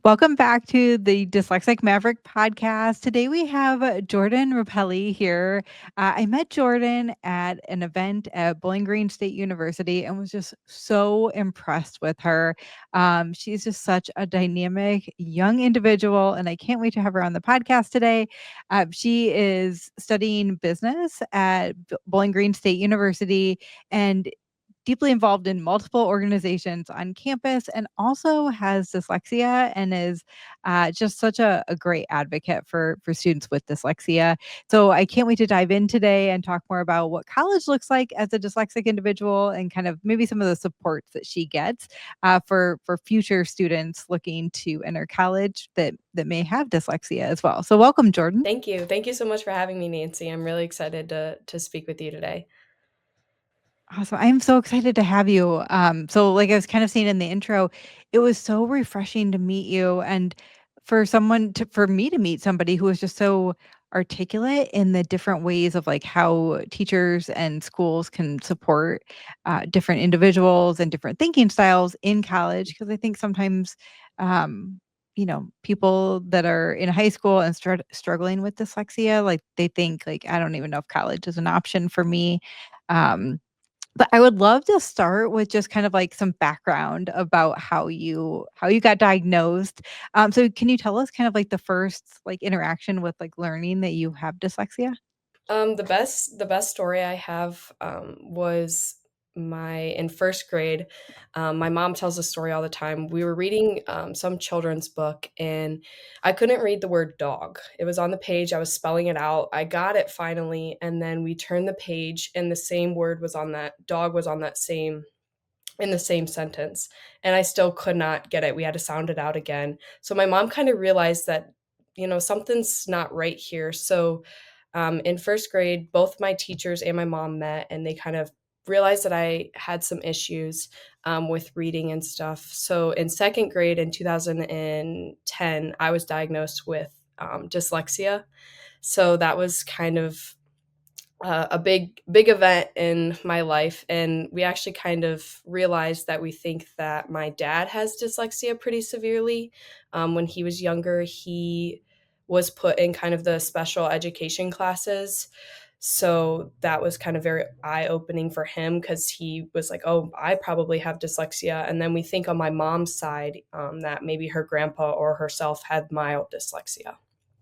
Welcome back to the Dyslexic Maverick Podcast. Today we have Jordyn Rappelli here. I met Jordyn at an event at Bowling Green State University and was just so impressed with her. She's just such a dynamic young individual, and I can't wait to have her on the podcast today. She is studying business at Bowling Green State University and deeply involved in multiple organizations on campus and also has dyslexia and is just such a great advocate for students with dyslexia. So I can't wait to dive in today and talk more about what college looks like as a dyslexic individual and kind of maybe some of the supports that she gets for future students looking to enter college that may have dyslexia as well. So welcome, Jordyn. Thank you. Thank you so much for having me, Nancy. I'm really excited to speak with you today. Awesome. I'm so excited to have you. So like I was kind of saying in the intro, it was so refreshing to meet you and for me to meet somebody who was just so articulate in the different ways of like how teachers and schools can support different individuals and different thinking styles in college. Because I think sometimes, people that are in high school and struggling with dyslexia, like they think like, I don't even know if college is an option for me. Um, but I would love to start with just kind of like some background about how you got diagnosed. So can you tell us kind of like the first like interaction with like learning that you have dyslexia? The best story I have was my in first grade. My mom tells the story all the time. We were reading some children's book, and I couldn't read the word dog. It was on the page. I was spelling it out. I got it finally, and then we turned the page, and the same word was on that dog was on that same in the same sentence, and I still could not get it. We had to sound it out again. So my mom kind of realized that something's not right here. So in first grade, both my teachers and my mom met, and they kind of realized that I had some issues with reading and stuff. So in second grade in 2010, I was diagnosed with dyslexia. So that was kind of a big event in my life, and we actually kind of realized that we think that my dad has dyslexia pretty severely. When he was younger, he was put in kind of the special education classes, so that was kind of very eye-opening for him because he was like, "Oh, I probably have dyslexia." And then we think on my mom's side that maybe her grandpa or herself had mild dyslexia.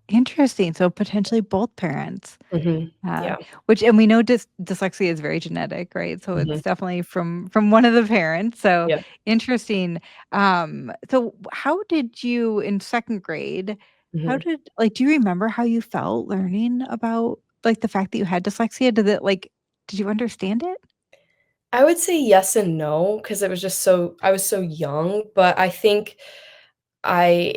Interesting. So potentially both parents. Uh, Yeah. which and we know dyslexia is very genetic, right? So Hmm. it's definitely from one of the parents. So Yeah. interesting. So how did you in second grade, how Mhm. did like do you remember how you felt learning about like the fact that you had dyslexia? Did you understand it? I would say yes and no, because it was just I was so young, but I think I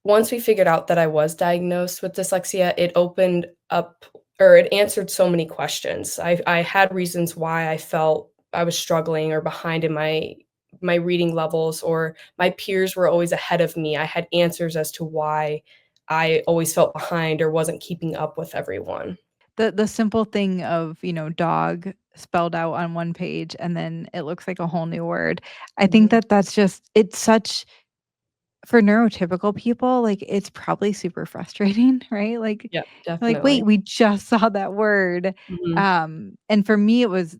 once we figured out that I was diagnosed with dyslexia, it opened up or it answered so many questions. I had reasons why I felt I was struggling or behind in my reading levels, or my peers were always ahead of me. I had answers as to why I always felt behind or wasn't keeping up with everyone. The simple thing of, dog spelled out on one page and then it looks like a whole new word. I think Mhm. that that's just it's such for neurotypical people, like, it's probably super frustrating, right? Like Yeah, you're like, definitely. "Wait, we just saw that word." Mhm. And for me, it was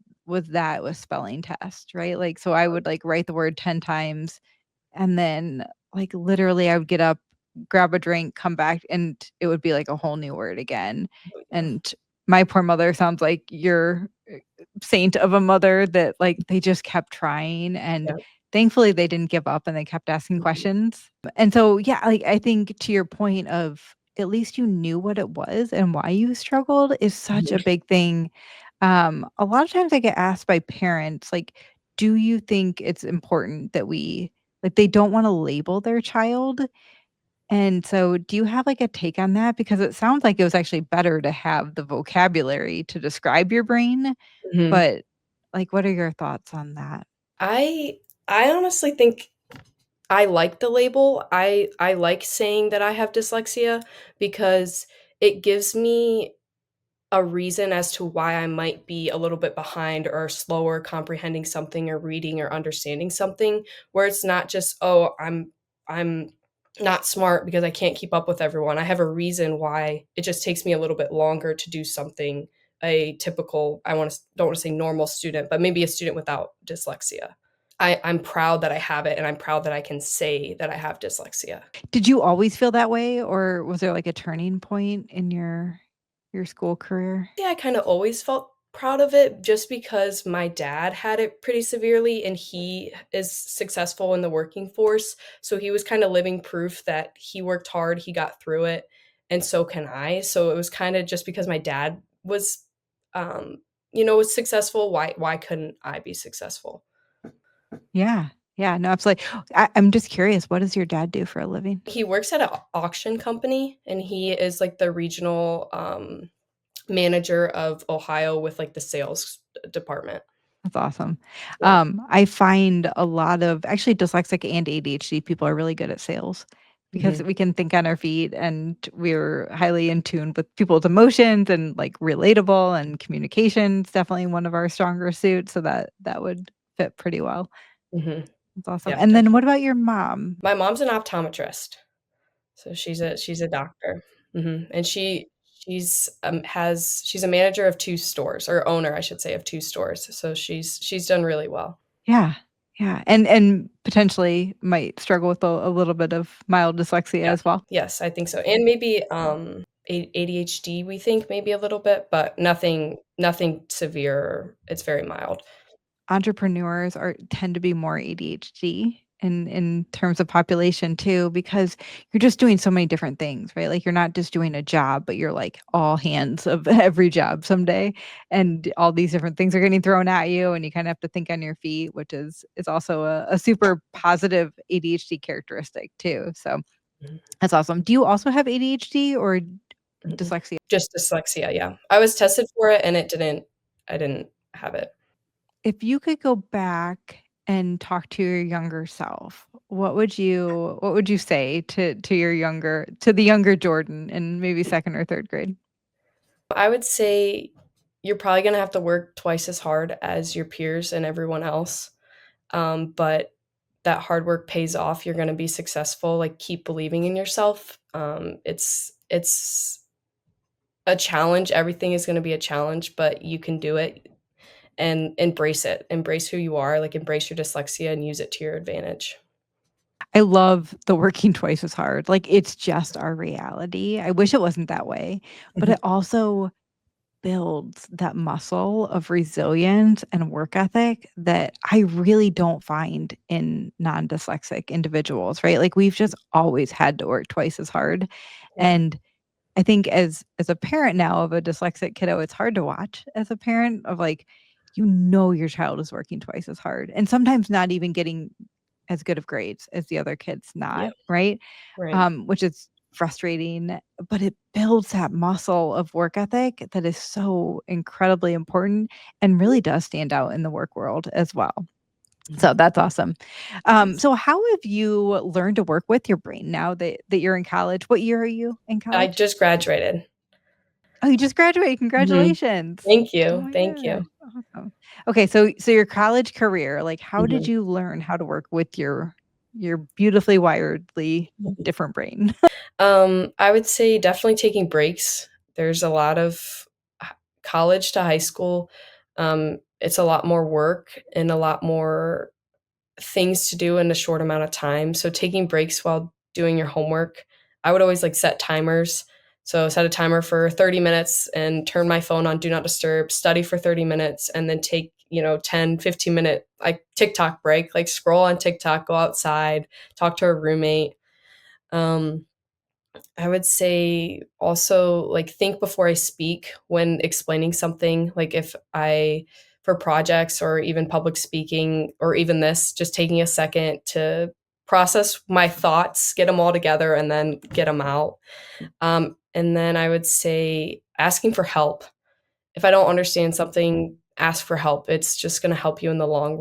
spelling test, right? Like, so I would, like, write the word 10 times, and then, like, literally, I would get up, grab a drink, come back, and it would be, like, a whole new word again. Oh, yeah. And my poor mother sounds like your saint of a mother that, like, they just kept trying, and Yeah. thankfully, they didn't give up, and they kept asking Mhm. questions. And so, yeah, like, I think to your point of at least you knew what it was and why you struggled is such a Mhm. big thing. A lot of times I get asked by parents, like, "Do you think it's important that we" like, they don't wanna label their child, and so do you have, like, a take on that? Because it sounds like it was actually better to have the vocabulary to describe your brain, Mhm. but, like, what are your thoughts on that? I I honestly think I like the label. I like saying that I have dyslexia because it gives me a reason as to why I might be a little bit behind or slower comprehending something or reading or understanding something, where it's not just, "Oh, I'm not smart because I can't keep up with everyone. I have a reason why it just takes me a little bit longer to do something a typical, don't want to say normal student, but maybe a student without dyslexia. I'm proud that I have it, and I'm proud that I can say that I have dyslexia. Did you always feel that way, or was there like a turning point in your school career? Yeah, I kinda always felt proud of it just because my dad had it pretty severely, and he is successful in the working force, so he was kinda living proof that he worked hard, he got through it, and so can I. So it was kinda just because my dad was, um, was successful, why couldn't I be successful? Yeah. Yeah, no, absolutely. I'm just curious, what does your dad do for a living? He works at an auction company, and he is, like, the regional, manager of Ohio with, like, the sales department. That's awesome. Yeah. I find a lot of actually dyslexic and ADHD people are really good at sales because Mhm. we can think on our feet and we're highly in tune with people's emotions and like relatable and communication's definitely one of our stronger suits. So that would fit pretty well. Mhm. That's awesome. Yeah, And then what definitely. about your mom? My mom's an optometrist, so she's a doctor. Mhm, and she's a manager of 2 stores, or owner, I should say, of 2 stores, so she's done really well. Yeah. Yeah. And potentially might struggle with a little bit of mild dyslexia Yeah. as well. Yes, I think so, and maybe, ADHD, we think maybe a little bit, but nothing severe, it's very mild. Entrepreneurs are tend to be more ADHD in terms of population too, because you're just doing so many different things, right? Like you're not just doing a job, but you're like all hands of every job someday. And all these different things are getting thrown at you and you kind of have to think on your feet, which is also a super positive ADHD characteristic too. So Mhm, that's awesome. Do you also have ADHD or mhm. dyslexia? Just dyslexia, yeah. I was tested for it, and I didn't have it. If you could go back and talk to your younger self, what would you say to your younger to the younger Jordan in maybe 2nd or 3rd grade? I would say you're probably gonna have to work twice as hard as your peers and everyone else, but that hard work pays off, you're gonna be successful, like, keep believing in yourself. It's a challenge, everything is gonna be a challenge, but you can do it and embrace it. Embrace who you are, like, embrace your dyslexia and use it to your advantage. I love the working twice as hard. Like, it's just our reality. I wish it wasn't that way, but Mhm, it also builds that muscle of resilience and work ethic that I really don't find in non-dyslexic individuals, right? Like, we've just always had to work twice as hard, yeah, and I think as a parent now of a dyslexic kiddo, it's hard to watch as a parent of like, your child is working twice as hard and sometimes not even getting as good of grades as the other kids yeah, not, right? right. Which is frustrating, but it builds that muscle of work ethic that is so incredibly important and really does stand out in the work world as well. So Mhm, that's awesome. thanks. So how have you learned to work with your brain now that you're in college? What year are you in I college? just graduated. Oh, you just graduated, Mhm. congratulations. Thank Oh you, my thank you. gosh, awesome. Okay, so your college career, like, how did Mhm. you learn how to work with your beautifully wiredly different brain? I would say definitely taking breaks. There's a lot of h college to high school, it's a lot more work and a lot more things to do in a short amount of time, so taking breaks while doing your homework, I would always, like, set timers. So, set a timer for 30 minutes and turn my phone on do not disturb, study for 30 minutes, and then take, 10, 15-minute, like, TikTok break, like, scroll on TikTok, go outside, talk to a roommate. Um, I would say also, like, think before I speak when explaining something, like, if I for projects or even public speaking or even this, just taking a second to process my thoughts, get them all together, and then get them out. And then I would say asking for help. If I don't understand something, ask for help. It's just gonna help you in the long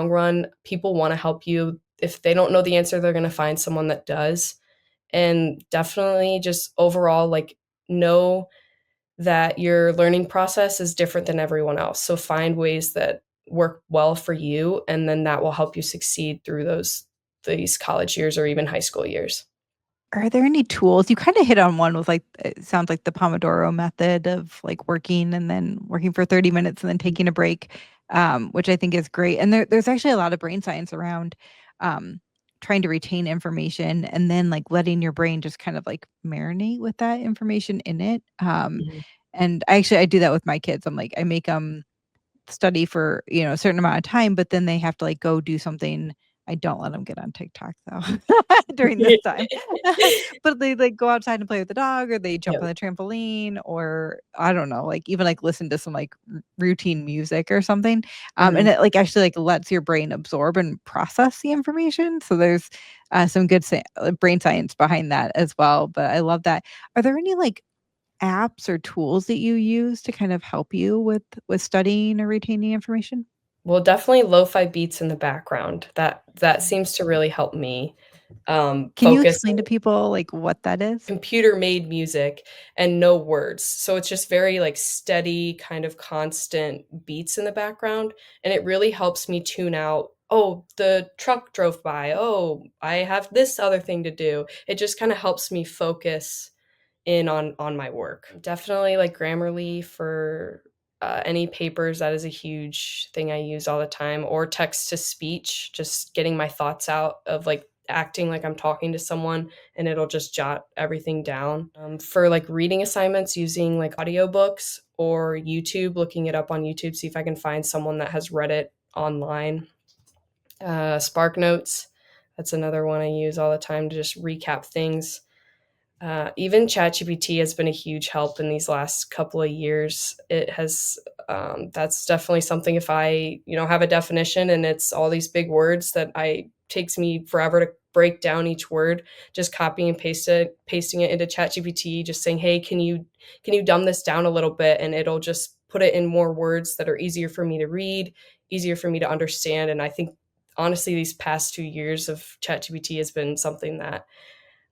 run. People wanna help you. If they don't know the answer, they're gonna find someone that does. And definitely just overall, like, know that your learning process is different than everyone else. So find ways that work well for you, and then that will help you succeed through these college years or even high school years. Are there any tools? You kinda hit on one with, like, it sounds like the Pomodoro method of, like, working and then working for 30 minutes and then Mhm. taking a break, which I think is great, and there's actually a lot of brain science around, um, trying to retain information and then, like, letting your brain just kind of, like, marinate with that information in it, Mhm. and I do that with my kids. I'm like, I make them study for, a certain amount of time, but then they have to, like, go do something. I don't let them get on TikTok, though, during this time. But they, like, go outside and play with the dog, or they jump Yeah. on the trampoline, or I don't know, like, even, like, listen to some, like, r routine music or something, and Mhm. it, like, actually, like, lets your brain absorb and process the information, so there's, some good brain science behind that as well, but I love that. Are there any, like, apps or tools that you use to kind of help you with studying or retaining information? Well, definitely lo-fi beats in the background. That seems to really help me, Can you focus. explain to people, like, what that is? Computer-made music and no words, so it's just very, like, steady, kind of constant beats in the background, and it really helps me tune out, "Oh, the truck drove by. Oh, I have this other thing to do." It just kinda helps me focus in on my work. Definitely like Grammarly for, any papers, that is a huge thing I use all the time, or text to speech, just getting my thoughts out of, like, acting like I'm talking to someone, and it'll just jot everything down. For, like, reading assignments, using, like, audiobooks or YouTube, looking it up on YouTube, see if I can find someone that has read it online. Spark Notes, that's another one I use all the time to just recap things. Even ChatGPT has been a huge help in these last couple of years. It has, that's definitely something if I, have a definition and it's all these big words that I takes me forever to break down each word, just copy and pasting it into ChatGPT, just saying, "Hey, can you dumb this down a little bit?" And it'll just put it in more words that are easier for me to read, easier for me to understand. And I think honestly, these past 2 years of ChatGPT has been something that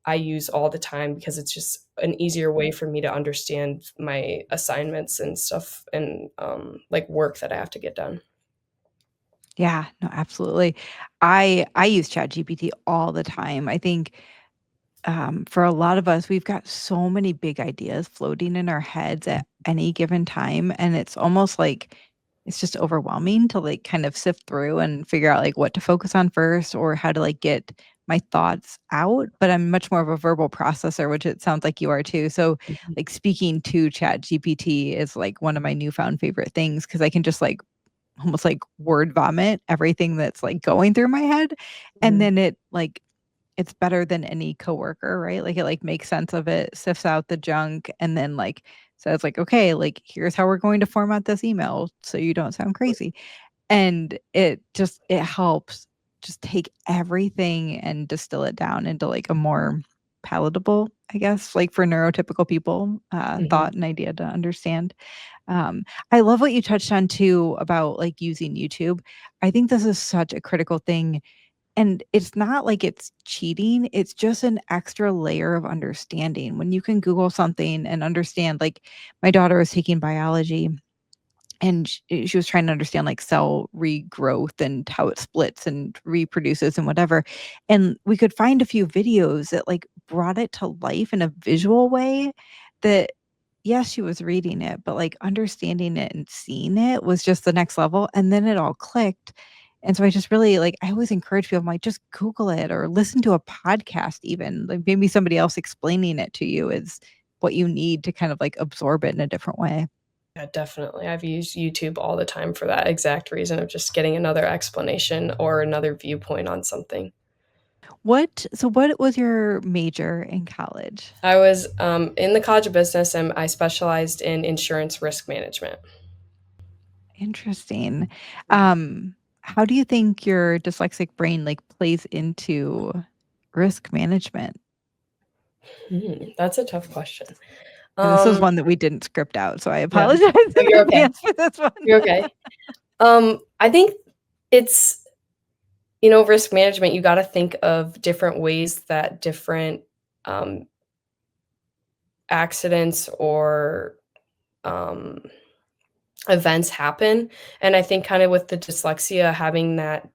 I use all the time because it's just an easier way for me to understand my assignments and stuff and, like, work that I have to get done. Yeah, no, absolutely. I use ChatGPT all the time. I think, for a lot of us, we've got so many big ideas floating in our heads at any given time, and it's almost like it's just overwhelming to, like, kind of sift through and figure out, like, what to focus on first or how to, like, get my thoughts out, but I'm much more of a verbal processor, which it sounds like you are too. So, Mhm, like, speaking to ChatGPT is, like, one of my newfound favorite things because I can just, like, almost like word vomit everything that's, like, going through my head, and mhm, then it's better than any coworker, right? Like, it, like, makes sense of it, sifts out the junk, and then, like, says, like, "Okay, like, here's how we're going to format this email so you don't sound crazy." And it helps just take everything and distill it down into, like, a more palatable, I guess, like, for neurotypical people, mhm, thought and idea to understand. Um, I love what you touched on too about, like, using YouTube. I think this is such a critical thing, and it's not like it's cheating, it's just an extra layer of understanding. When you can Google something and understand, like, my daughter was taking biology and she was trying to understand, like, cell regrowth and how it splits and reproduces and whatever, and we could find a few videos that, like, brought it to life in a visual way that yes, she was reading it, but, like, understanding it and seeing it was just the next level, and then it all clicked, and so I just really, like, I always encourage people, I'm like, "Just Google it or listen to a podcast even." Like, maybe somebody else explaining it to you is what you need to kind of, like, absorb it in a different way. yeah, definitely. I've used YouTube all the time for that exact reason of just getting another explanation or another viewpoint on something. What was your major in college? I was, in the College of Business, and I specialized in insurance risk management. Interesting. How do you think your dyslexic brain, like, plays into risk management? That's a tough question. And this was Um, one that we didn't script out, so I yeah. apologize No, in you're okay. advance for this one. You're okay. I think it's risk management, you gotta think of different ways that different, um, accidents or, um events happen. And I think kind of with the dyslexia, having that,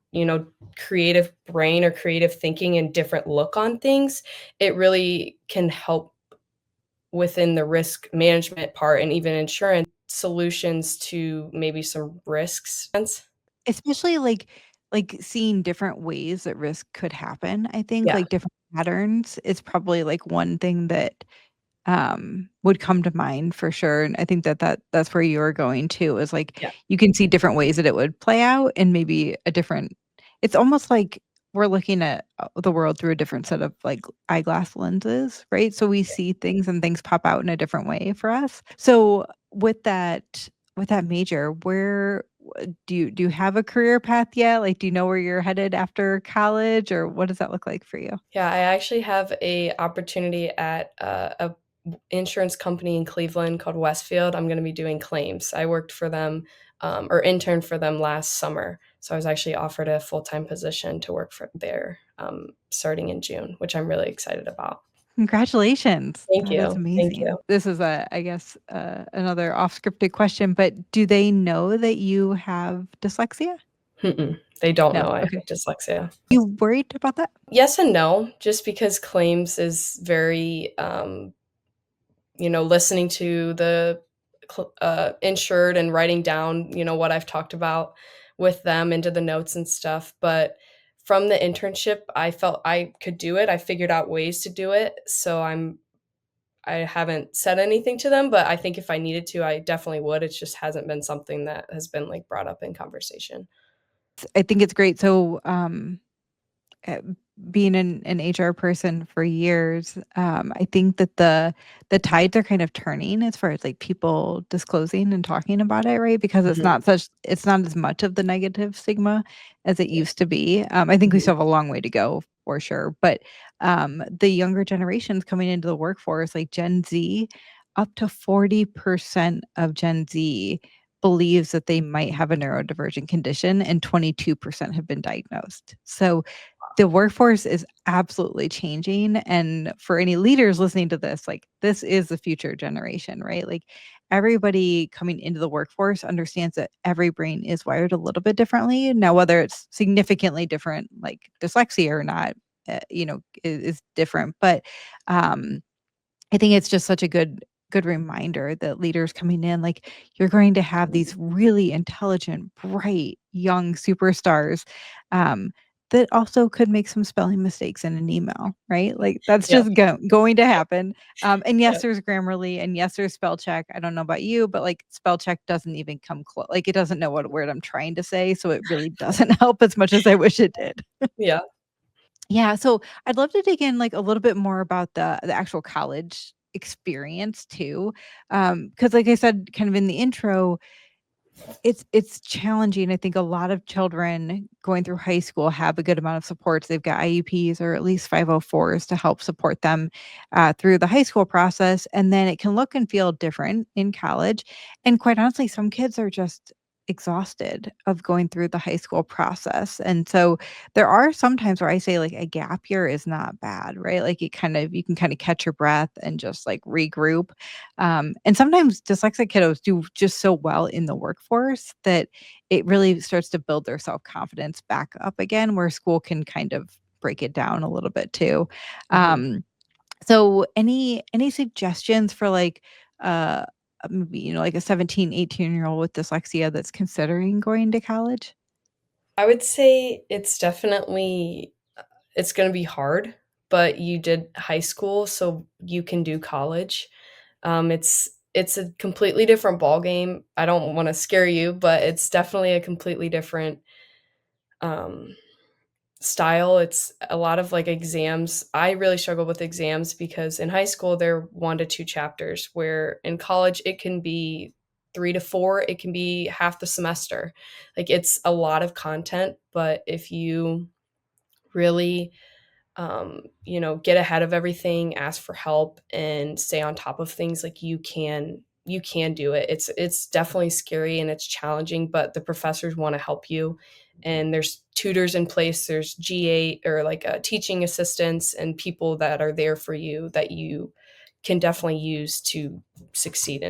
creative brain or creative thinking and different look on things, it really can help within the risk management part and even insurance solutions to maybe some risks. Especially, like, seeing different ways that risk could happen, I think, Yeah, like, different patterns is probably, like, one thing that, would come to mind for sure, and I think that's where you're going too, is, like, yeah, you can see different ways that it would play out and maybe a different it's almost like we're looking at, the world through a different set of, like, eyeglass lenses, right? So we see things and things pop out in a different way for us. So with that major, where do you have a career path yet? Like, do you know where you're headed after college, or what does that look like for you? yeah. I actually have a opportunity at a insurance company in Cleveland called Westfield. I'm going to be doing claims. I worked for them or interned for them last summer. So I was actually offered a full-time position to work for there starting in June, which I'm really excited about. Congratulations. Thank That is you. Thank amazing. you. This is I guess, another off scripted question, but do they know that you have dyslexia? Mm-mm. They don't No, know I have okay. dyslexia. You worried about that? Yes and no, just because claims is very, listening to the insured and writing down, what I've talked about with them into the notes and stuff. But from the internship, I felt I could do it. I figured out ways to do it. So I haven't said anything to them, but I think if I needed to, I definitely would. It just hasn't been something that has been like brought up in conversation. I think it's great. So, uh, being an HR person for years, I think that the tides are kind of turning as far as like people disclosing and talking about it, right? Because Mhm. it's not as much of the negative stigma as it used to be. I think we Mhm. still have a long way to go for sure, but the younger generations coming into the workforce, like Gen Z, up to 40% of Gen Z believes that they might have a neurodivergent condition, and 22% have been diagnosed. So the workforce is absolutely changing, and for any leaders listening to this, like, this is the future generation, right? Like, everybody coming into the workforce understands that every brain is wired a little bit differently. Now, whether it's significantly different, like dyslexia or not, is different, but, um I think it's just such a good reminder that leaders coming in, like, you're going to have these really intelligent, bright, young superstars, um, that also could make some spelling mistakes in an email, right? Like, that's Yeah, just going to happen, and yeah, yes, there's Grammarly, and yes, there's spell check. I don't know about you, but, like, spell check doesn't even come close. Like, it doesn't know what word I'm trying to say, so it really doesn't help as much as I wish it did. yeah. Yeah, so I'd love to dig in, like, a little bit more about the actual college experience too, because like I said kind of in the intro, it's challenging. I think a lot of children going through high school have a good amount of supports. They've got IEPs or at least 504s to help support them, through the high school process, and then it can look and feel different in college, and quite honestly, some kids are just exhausted of going through the high school process, and so there are some times where I say, like, a gap year is not bad, right? Like, you can kinda catch your breath and just, like, regroup. And sometimes dyslexic kiddos do just so well in the workforce that it really starts to build their self-confidence back up again, where school can kind of break it down a little bit too. Mhm. Um, so any suggestions for like maybe, like a 17, 18-year-old with dyslexia that's considering going to college? I would say it's definitely it's gonna be hard, but you did high school, so you can do college. It's a completely different ballgame. I don't wanna scare you, but it's definitely a completely different, um, style. It's a lot of, like, exams. I really struggle with exams because in high school, they're 1 to 2 chapters, where in college, it can be 3 to 4, it can be half the semester. Like, it's a lot of content, but if you really get ahead of everything, ask for help, and stay on top of things, like, you can do it. It's definitely scary and it's challenging, but the professors wanna help you, and there's tutors in place, there's GA or, like, teaching assistants and people that are there for you that you can definitely use to succeed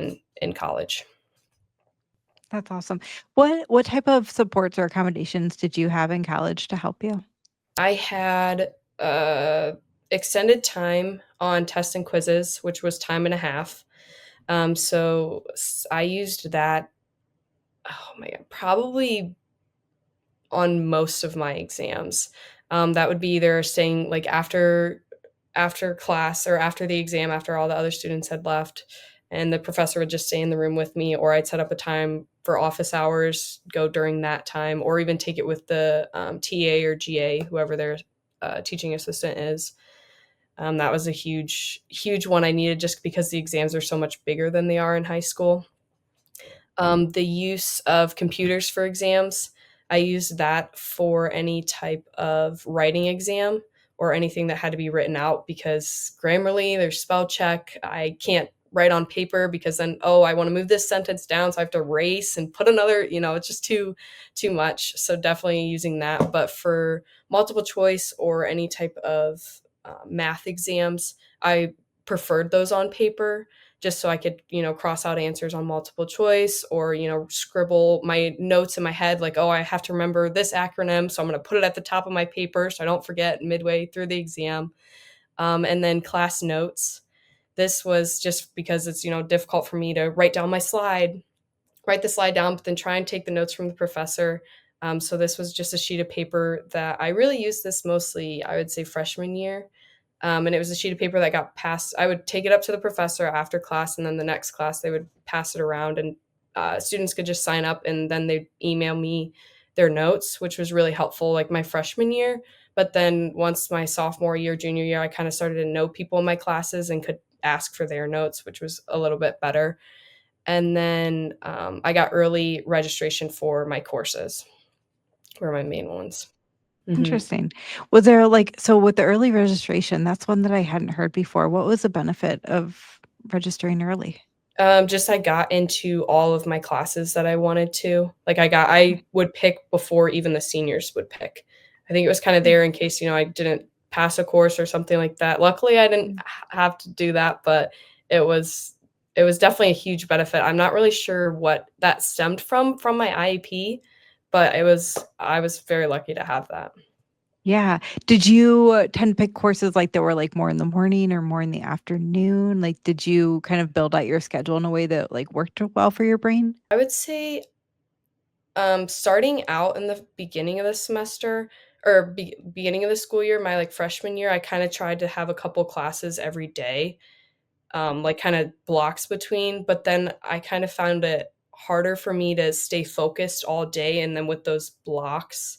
in college. That's awesome. What type of supports or accommodations did you have in college to help you? I had extended time on tests and quizzes, which was time and a half. I used that. Oh my god, probably on most of my exams. That would be either staying like after class or after the exam, after all the other students had left, and the professor would just stay in the room with me, or I'd set up a time for office hours, go during that time, or even take it with the TA or GA, whoever their teaching assistant is. That was a huge, huge one I needed just because the exams are so much bigger than they are in high school. The use of computers for exams, I used that for any type of writing exam or anything that had to be written out because Grammarly, there's spell check. I can't write on paper because then, oh, I want to move this sentence down, so I have to erase and put another, it's just too much. So definitely using that. But for multiple choice or any type of math exams, I preferred those on paper just so I could, cross out answers on multiple choice or, scribble my notes in my head like, oh, I have to remember this acronym. So I'm going to put it at the top of my paper so I don't forget midway through the exam. And then class notes. This was just because it's, difficult for me to write the slide down, but then try and take the notes from the professor. So this was just a sheet of paper that I really used this mostly, I would say, freshman year. And it was a sheet of paper that got passed. I would take it up to the professor after class, and then the next class they would pass it around, and students could just sign up, and then they'd email me their notes, which was really helpful, like my freshman year. But then once my sophomore year, junior year, I kind of started to know people in my classes and could ask for their notes, which was a little bit better. And then I got early registration for my courses, were my main ones. hmm Interesting. Was there so with the early registration, that's one that I hadn't heard before. What was the benefit of registering early? Just I got into all of my classes that I wanted to. Like Okay. I would pick before even the seniors would pick. I think it was kind of Mm, there in case, I didn't pass a course or something like that. Luckily, I didn't mm. have to do that, but it was it was definitely a huge benefit. I'm not really sure what that stemmed from my IEP, but I was very lucky to have that. Yeah. Did you tend to pick courses that were more in the morning or more in the afternoon? Did you kind of build out your schedule in a way that worked well for your brain? I would say starting out in the beginning of the semester or beginning of the school year, my like freshman year, I kind of tried to have a couple classes every day, like kind of blocks between. But then I kind of found it harder for me to stay focused all day. And then with those blocks,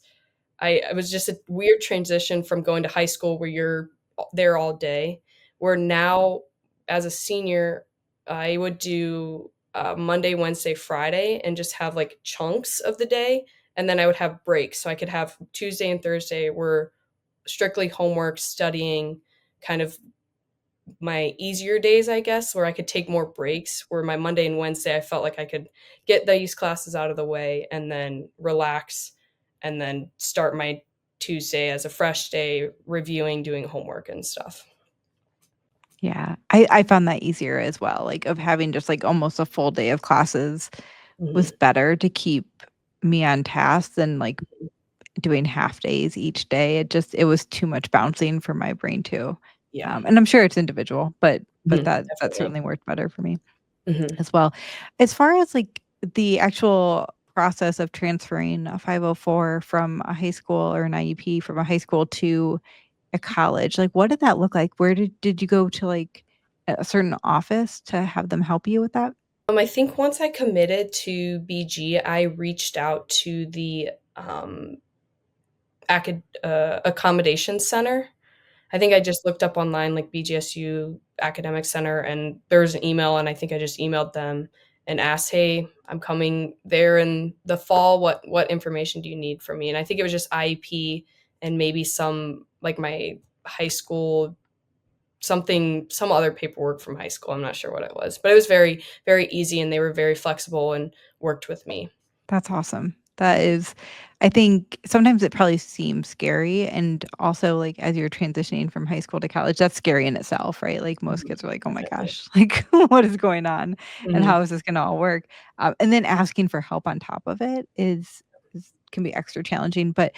it was just a weird transition from going to high school where you're there all day, where now as a senior, I would do Monday, Wednesday, Friday, and just have like chunks of the day, and then I would have breaks. So I could have Tuesday and Thursday were strictly homework, studying, kind of my easier days, I guess, where I could take more breaks, where my Monday and Wednesday, I felt like I could get these classes out of the way and then relax and then start my Tuesday as a fresh day, reviewing, doing homework and stuff. Yeah. I found that easier as well, of having just almost a full day of classes was Mhm. better to keep me on task than doing half days each day. It was too much bouncing for my brain too. Yeah. And I'm sure it's individual, but that Definitely. certainly worked better for me Mhm. as well. As far as the actual process of transferring a 504 from a high school or an IEP from a high school to a college, what did that look like? Where did you go to a certain office to have them help you with that? I think once I committed to BG, I reached out to the accommodations center. I think I just looked up online, like, BGSU Academic Center, and there was an email, and I think I just emailed them and asked, "Hey, I'm coming there in the fall. What information do you need from me?" And I think it was just IEP and maybe some like, my high school some other paperwork from high school, I'm not sure what it was, but it was very, very easy, and they were very flexible and worked with me. That's awesome. That is I think sometimes it probably seems scary, and also, like, as you're transitioning from high school to college, that's scary in itself, right? Like, most Mhm. kids are like, "Oh my Definitely. gosh, like, what is going on, and Mhm. how is this gonna all work?" And then asking for help on top of it is can be extra challenging, but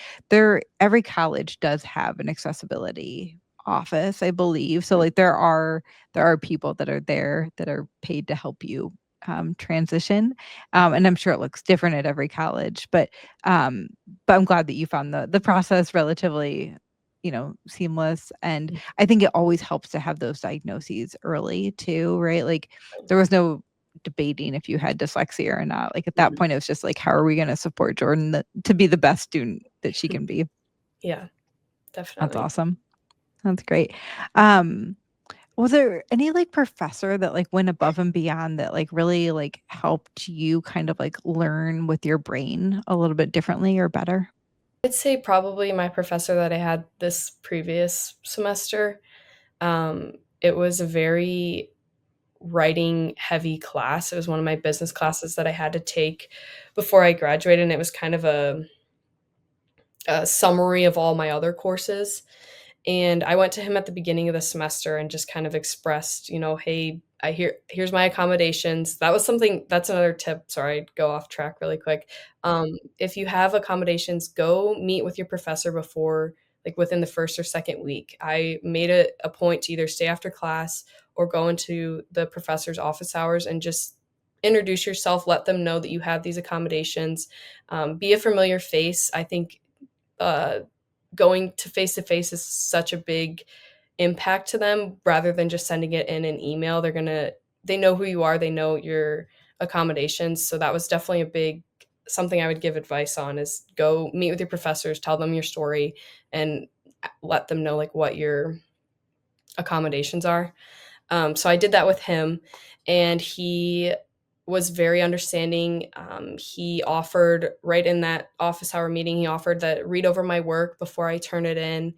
every college does have an accessibility office, I believe, so, Mhm. like, there are people that are there that are paid to help you, transition, and I'm sure it looks different at every college, um, but I'm glad that you found the process relatively, seamless, and Mhm. I think it always helps to have those diagnoses early too, right? Like, there was no debating if you had dyslexia or not. Like, at that Mhm. point, it was just like, "How are we gonna support Jordan to be the best student that she can be?" Yeah, That's definitely. awesome. That's great. Um, was there any, like, professor that, like, went above and beyond that, like, really, like, helped you kind of, like, learn with your brain a little bit differently or better? I'd say probably my professor that I had this previous semester. It was a very writing heavy class. It was one of my business classes that I had to take before I graduated, and it was kind of a summary of all my other courses. And I went to him at the beginning of the semester and just kind of expressed, "Hey, here's my accommodations." That's another tip. Sorry, I'd go off track really quick. If you have accommodations, go meet with your professor before, like, within the first or second week. I made it a point to either stay after class or go into the professor's office hours and just introduce yourself, let them know that you have these accommodations. Be a familiar face. I think uh, going to face is such a big impact to them rather than just sending it in an email. They know who you are, they know your accommodations. So that was definitely a big something I would give advice on is go meet with your professors, tell them your story, and let them know like what your accommodations are. So I did that with him, and he was very understanding. He offered right in that office hour meeting, he offered that read over my work before I turn it in.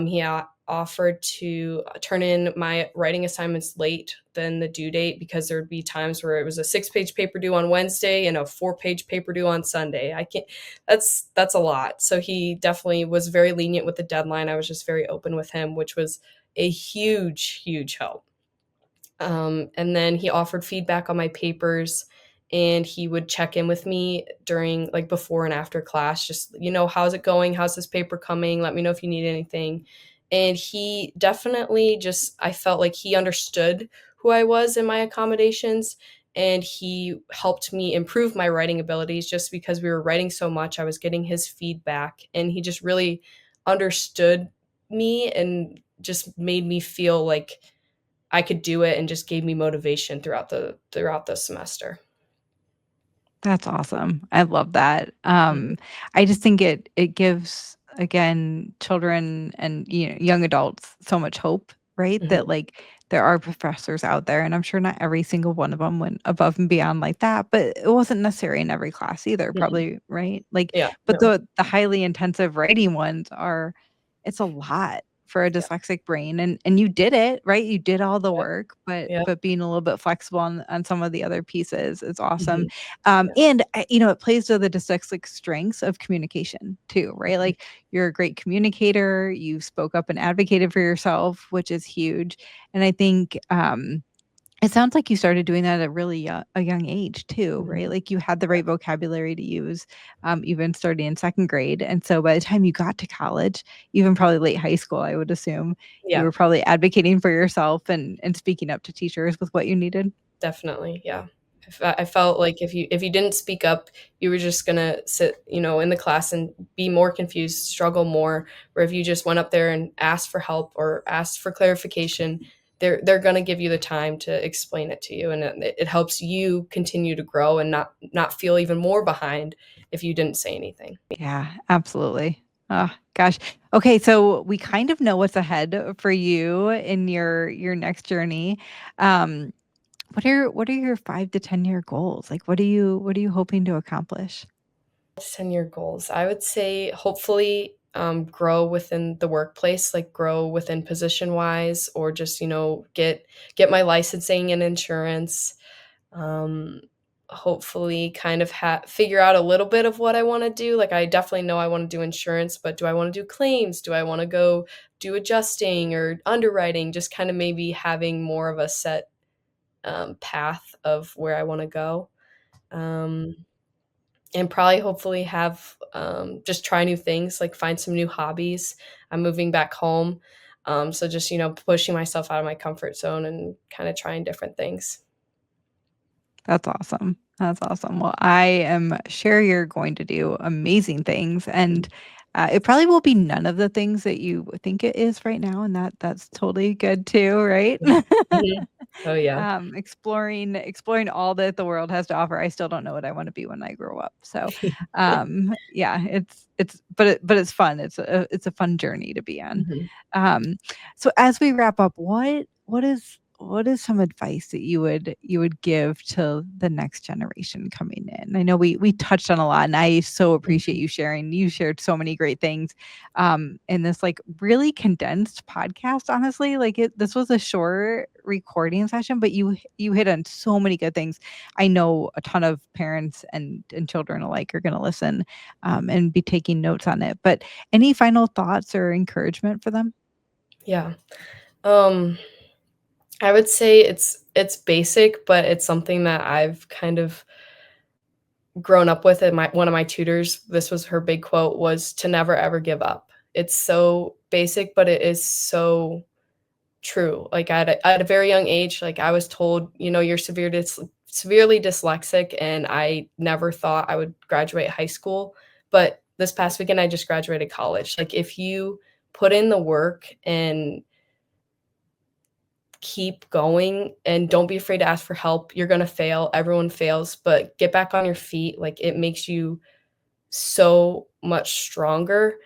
He offered to turn in my writing assignments late than the due date because there would be times where it was a 6-page paper due on Wednesday and a 4-page paper due on Sunday. I can't. That's a lot. So he definitely was very lenient with the deadline. I was just very open with him, which was a huge, huge help. And then he offered feedback on my papers, and he would check in with me during, like, before and after class, just, "How's it going? How's this paper coming? Let me know if you need anything." And he definitely just I felt like he understood who I was in my accommodations, and he helped me improve my writing abilities just because we were writing so much. I was getting his feedback, and he just really understood me and just made me feel like I could do it and just gave me motivation throughout the semester. That's awesome. I love that. Mhm, I just think it gives, again, children and, young adults so much hope, right? That, mhm, like, there are professors out there, and I'm sure not every single one of them went above and beyond like that, but it wasn't necessary in every class either, mhm. probably, right? Like, Yeah, but no, the highly intensive writing ones it's a lot for a yeah, dyslexic brain, and you did it, right? You did all the yeah, work, but yeah, being a little bit flexible on some of the other pieces is awesome. mhm, yeah, And, it plays to the dyslexic strengths of communication too, right? mhm, Like, you're a great communicator, you spoke up and advocated for yourself, which is huge. And I think, it sounds like you started doing that at really a young age too, mhm, right? Like, you had the yeah, right vocabulary to use, even starting in 2nd grade. And so by the time you got to college, even probably late high school, I would assume, you yeah. were probably advocating for yourself and speaking up to teachers with what you needed. Definitely, yeah. I felt like if you didn't speak up, you were just gonna sit, in the class and be more confused, struggle more, where if you just went up there and asked for help or asked for clarification, they're gonna give you the time to explain it to you, and it helps you continue to grow and not feel even more behind if you didn't say anything. Yeah, absolutely. Oh, gosh. Okay, so we kind of know what's ahead for you in your next journey. Um, what are your 5 to 10-year goals? Like, what are you hoping to accomplish? 10-year goals. I would say hopefully grow within the workplace, like grow within position wise, or just get my licensing and insurance. Um, hopefully kind of figure out a little bit of what I wanna do. Like, I definitely know I wanna do insurance, but do I wanna do claims? Do I wanna go do adjusting or underwriting? Just kinda maybe having more of a set, path of where I wanna go. Um, and probably hopefully have, just try new things, like find some new hobbies. I'm moving back home, so just, pushing myself out of my comfort zone and kinda trying different things. That's awesome. That's awesome. Well, I am sure you're going to do amazing things, and it probably will be none of the things that you think it is right now, and that's totally good too, right? Mhm. Oh, yeah. Exploring all that the world has to offer. I still don't know what I want to be when I grow up. So, yeah, but it's fun. It's a fun journey to be on. Mhm. Um, so as we wrap up, what is some advice that you would give to the next generation coming in? I know we touched on a lot, and I so appreciate Mhm. you sharing. You shared so many great things in this like really condensed podcast. Honestly, like this was a short recording session, but you hit on so many good things. I know a ton of parents and children alike are going to listen and be taking notes on it. But any final thoughts or encouragement for them? Yeah. Um, I would say it's basic, but it's something that I've kind of grown up with. And one of my tutors, this was her big quote, was to never ever give up. It's so basic, but it is so true. Like, at a very young age, like, I was told, "You're severely dyslexic," and I never thought I would graduate high school, but this past weekend, I just graduated college. Like, if you put in the work and keep going and don't be afraid to ask for help, you're gonna fail, everyone fails, but get back on your feet, like, it makes you so much stronger.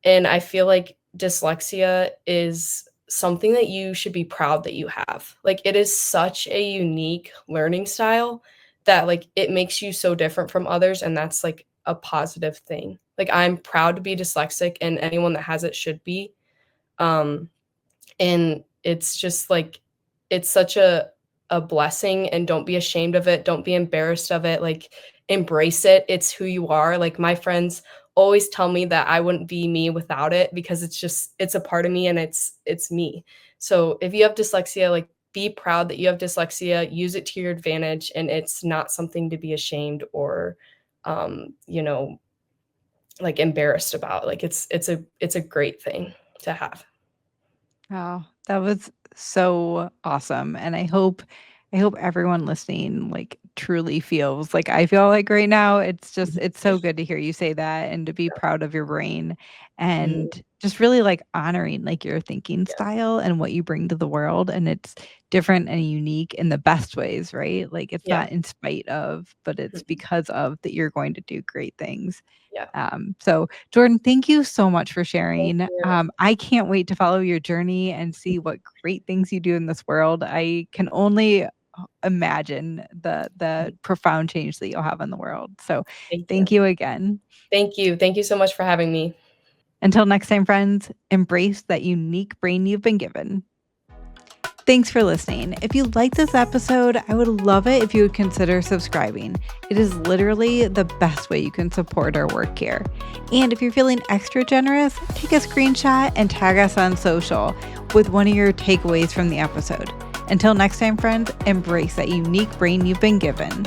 And I feel like dyslexia is something that you should be proud that you have. Like, it is such a unique learning style that, like, it makes you so different from others, and that's, like, a positive thing. Like, I'm proud to be dyslexic, and anyone that has it should be. Um, and it's just, like, it's such a blessing, and don't be ashamed of it, don't be embarrassed of it, like, embrace it, it's who you are. Like, my friends always tell me that I wouldn't be me without it because it's a part of me, and it's me. So, if you have dyslexia, like, be proud that you have dyslexia, use it to your advantage, and it's not something to be ashamed or, um, you know, like, embarrassed about. Like, it's a great thing to have. Oh, that was so awesome, and I hope everyone listening, like, truly feels like I feel like right now. It's so good to hear you say that and to be proud of your brain Mhm. and just really, like, honoring, like, your thinking Yeah. style and what you bring to the world, and it's different and unique in the best ways, right? Like, it's Yeah. not in spite of, but it's Mhm. because of that you're going to do great things. Yeah. So Jordan, thank you so much for Thank sharing. you. I can't wait to follow your journey and see what great things you do in this world. I can only imagine the Mhm. profound change that you'll have in the world. So Thank thank you. you again. Thank you. Thank you so much for having me. Until next time, friends, embrace that unique brain you've been given. Thanks for listening. If you like this episode, I would love it if you would consider subscribing. It is literally the best way you can support our work here. And if you're feeling extra generous, take a screenshot and tag us on social with one of your takeaways from the episode. Until next time, friends, embrace that unique brain you've been given.